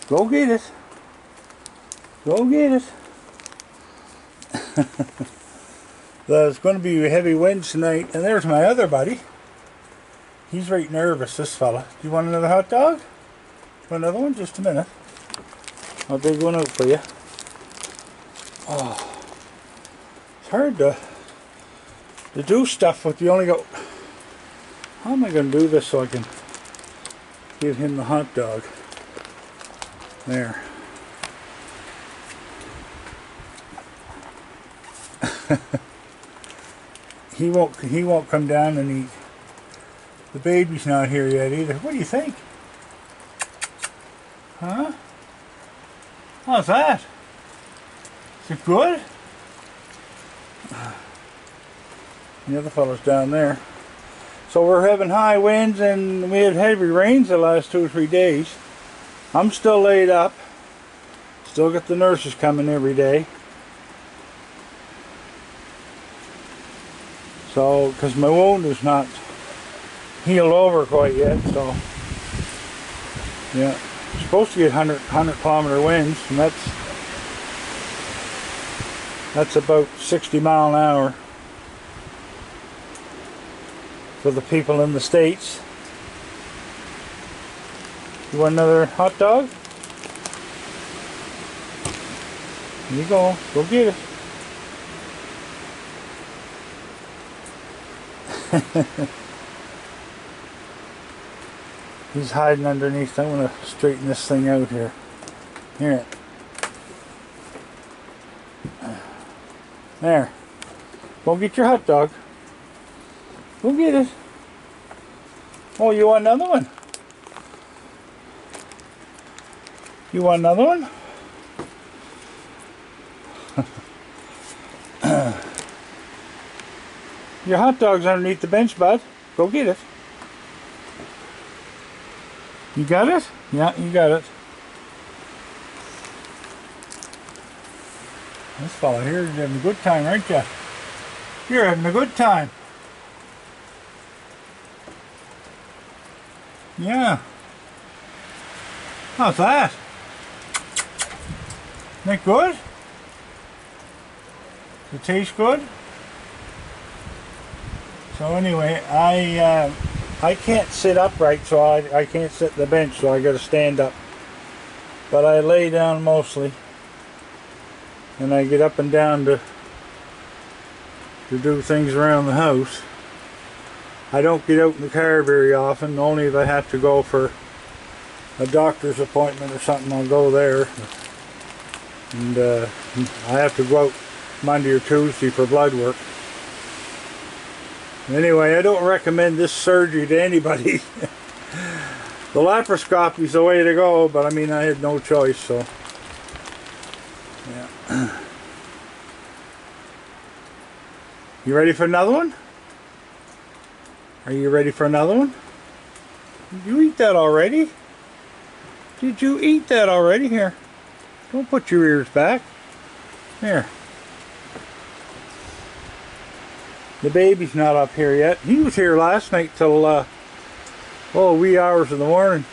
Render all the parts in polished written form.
Go get it. Go get it. There's going to be heavy winds tonight, and there's my other buddy. He's right nervous, this fella. Do you want another hot dog? Want another one? Just a minute. I'll dig one out for you. Oh, it's hard to do stuff with you only got. How am I going to do this so I can give him the hot dog? There. He won't come down and eat. The baby's not here yet either. What do you think? Huh? How's that? Is it good? The other fellow's down there. So we're having high winds and we had heavy rains the last 2 or 3 days. I'm still laid up. Still got the nurses coming every day. So, because my wound is not healed over quite yet, so yeah, I'm supposed to get 100 kilometer winds, and that's about 60 mile an hour for the people in the States. You want another hot dog? Here you go. Go get it. He's hiding underneath. I'm going to straighten this thing out here. Here. There. Go get your hot dog. Go get it. Oh, you want another one? You want another one? Your hot dog's underneath the bench, bud. Go get it. You got it? Yeah, you got it. This fella here is having a good time, aren't you? You're having a good time. Yeah. How's that? Isn't that good? Does it taste good? So anyway, I can't sit upright, so I can't sit on the bench, so I got to stand up. But I lay down mostly, and I get up and down to do things around the house. I don't get out in the car very often, only if I have to go for a doctor's appointment or something. I'll go there, and I have to go out Monday or Tuesday for blood work. Anyway, I don't recommend this surgery to anybody. The laparoscopy is the way to go, but I mean, I had no choice, so yeah. You ready for another one? Are you ready for another one? Did you eat that already? Did you eat that already? Here, don't put your ears back. Here. The baby's not up here yet. He was here last night till wee hours in the morning.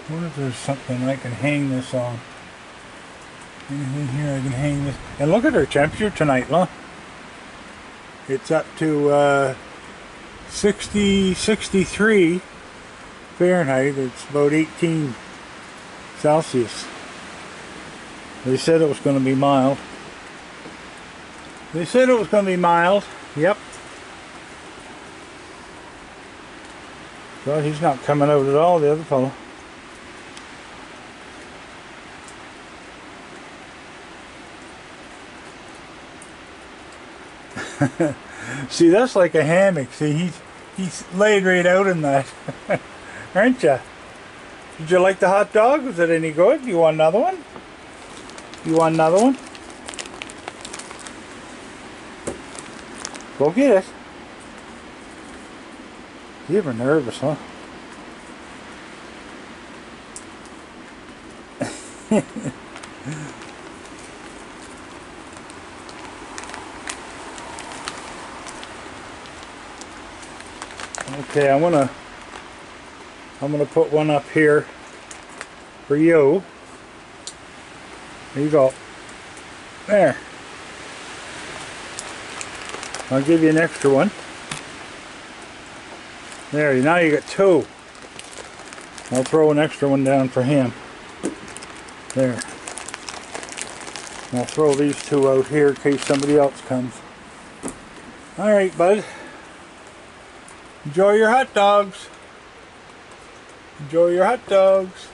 I wonder if there's something I can hang this on. Anything here I can hang this. And look at our temperature tonight, look. It's up to 63 Fahrenheit. It's about 18 Celsius. They said it was going to be mild. They said it was going to be mild. Yep. Well, he's not coming out at all, the other fellow. See, that's like a hammock. See, he's laid right out in that. Aren't you? Did you like the hot dog? Was it any good? You want another one? You want another one? Go get it. You ever nervous, huh? Okay, I'm gonna put one up here for you. There you go. There. I'll give you an extra one. There, now you got two. I'll throw an extra one down for him. There. I'll throw these two out here in case somebody else comes. Alright, bud. Enjoy your hot dogs. Enjoy your hot dogs.